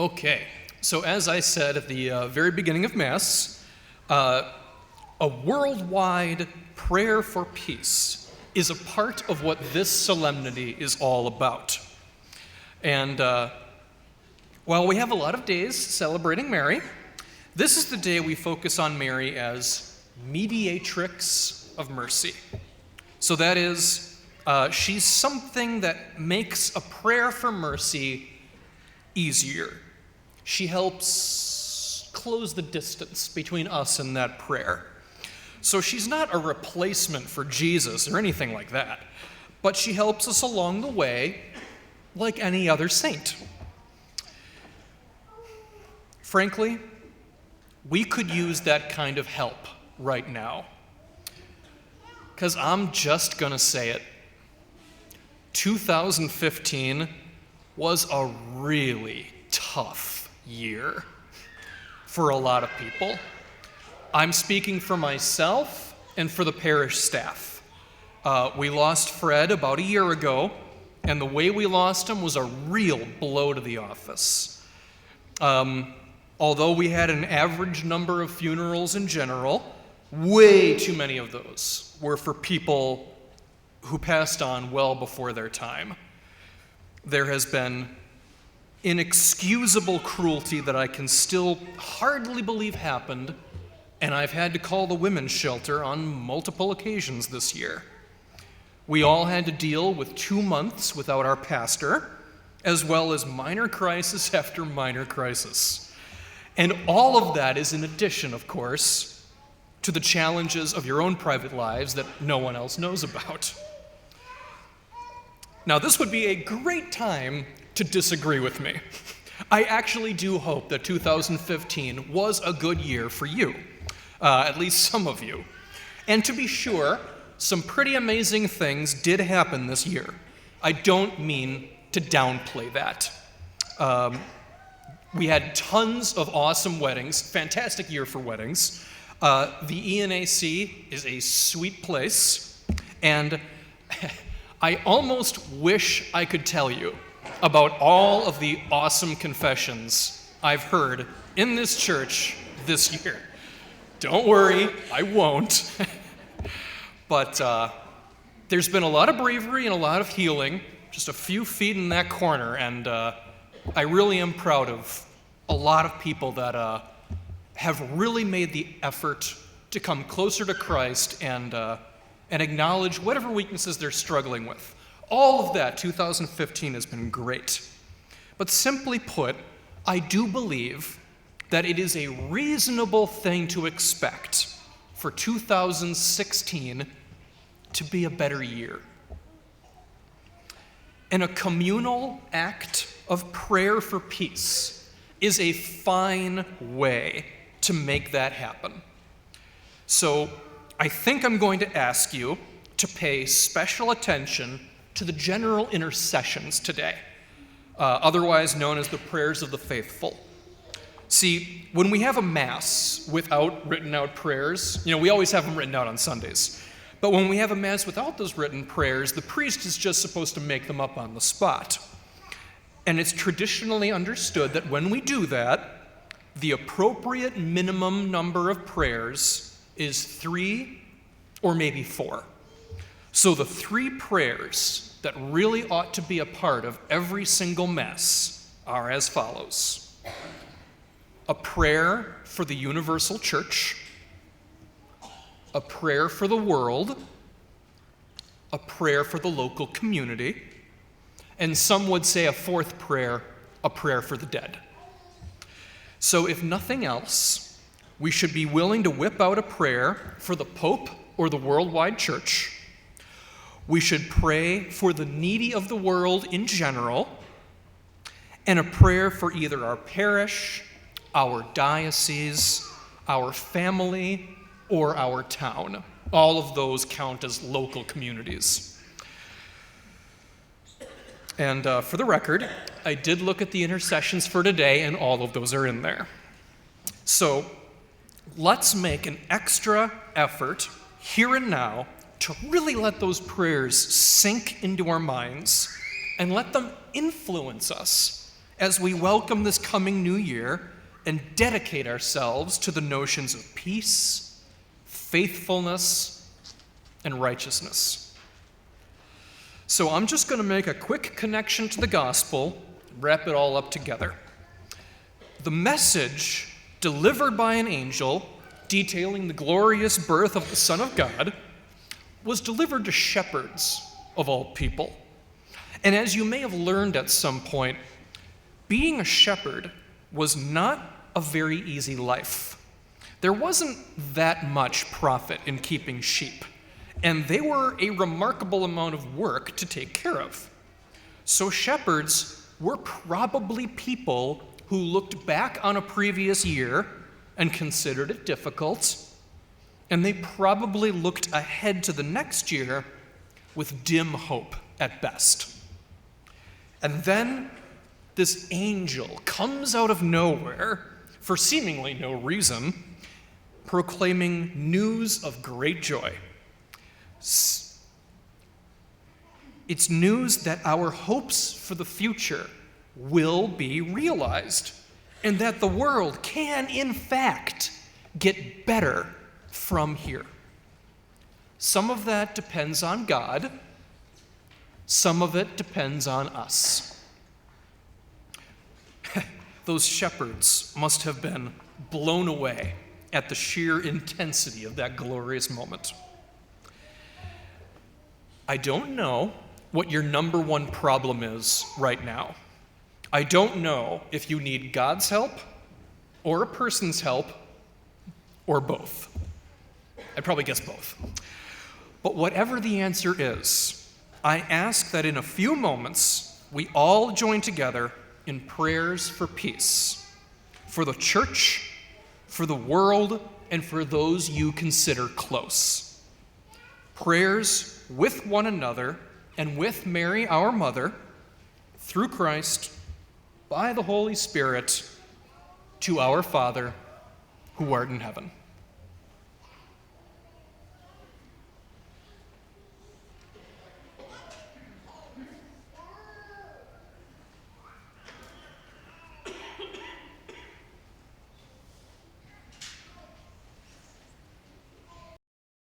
Okay, so as I said at the very beginning of Mass, a worldwide prayer for peace is a part of what this solemnity is all about. And while we have a lot of days celebrating Mary, this is the day we focus on Mary as mediatrix of mercy. So that is, she's something that makes a prayer for mercy easier. She helps close the distance between us and that prayer. So she's not a replacement for Jesus or anything like that, but she helps us along the way like any other saint. Frankly, we could use that kind of help right now. Because I'm just going to say it. 2015 was a really tough year for a lot of people. I'm speaking for myself and for the parish staff. We lost Fred about a year ago, and the way we lost him was a real blow to the office. Although we had an average number of funerals in general, way too many of those were for people who passed on well before their time. There has been inexcusable cruelty that I can still hardly believe happened, and I've had to call the women's shelter on multiple occasions this year. We all had to deal with 2 months without our pastor, as well as minor crisis after minor crisis. And all of that is in addition, of course, to the challenges of your own private lives that no one else knows about. Now, this would be a great time to disagree with me. I actually do hope that 2015 was a good year for you, at least some of you. And to be sure, some pretty amazing things did happen this year. I don't mean to downplay that. We had tons of awesome weddings, fantastic year for weddings. The ENAC is a sweet place, and I almost wish I could tell you about all of the awesome confessions I've heard in this church this year. Don't worry, I won't. But there's been a lot of bravery and a lot of healing, just a few feet in that corner, and I really am proud of a lot of people that have really made the effort to come closer to Christ and acknowledge whatever weaknesses they're struggling with. All of that, 2015 has been great. But simply put, I do believe that it is a reasonable thing to expect for 2016 to be a better year. And a communal act of prayer for peace is a fine way to make that happen. So I think I'm going to ask you to pay special attention to the general intercessions today, otherwise known as the prayers of the faithful. See, when we have a Mass without written out prayers, we always have them written out on Sundays, but when we have a Mass without those written prayers, the priest is just supposed to make them up on the spot. And it's traditionally understood that when we do that, the appropriate minimum number of prayers is 3 or maybe 4. So the 3 prayers that really ought to be a part of every single Mass are as follows: a prayer for the universal church, a prayer for the world, a prayer for the local community, and some would say a 4th prayer, a prayer for the dead. So if nothing else, we should be willing to whip out a prayer for the Pope or the worldwide church. We should pray for the needy of the world in general, and a prayer for either our parish, our diocese, our family, or our town. All of those count as local communities. And for the record, I did look at the intercessions for today, and all of those are in there. So let's make an extra effort here and now to really let those prayers sink into our minds and let them influence us as we welcome this coming new year and dedicate ourselves to the notions of peace, faithfulness, and righteousness. So I'm just going to make a quick connection to the gospel, wrap it all up together. The message delivered by an angel detailing the glorious birth of the Son of God was delivered to shepherds of all people. And as you may have learned at some point, being a shepherd was not a very easy life. There wasn't that much profit in keeping sheep, and they were a remarkable amount of work to take care of. So shepherds were probably people who looked back on a previous year and considered it difficult, and they probably looked ahead to the next year with dim hope at best. And then this angel comes out of nowhere, for seemingly no reason, proclaiming news of great joy. It's news that our hopes for the future will be realized, and that the world can, in fact, get better from here. Some of that depends on God. Some of it depends on us. Those shepherds must have been blown away at the sheer intensity of that glorious moment. I don't know what your number one problem is right now. I don't know if you need God's help or a person's help or both. I'd probably guess both. But whatever the answer is, I ask that in a few moments we all join together in prayers for peace, for the church, for the world, and for those you consider close. Prayers with one another and with Mary, our mother, through Christ, by the Holy Spirit, to our Father, who art in heaven.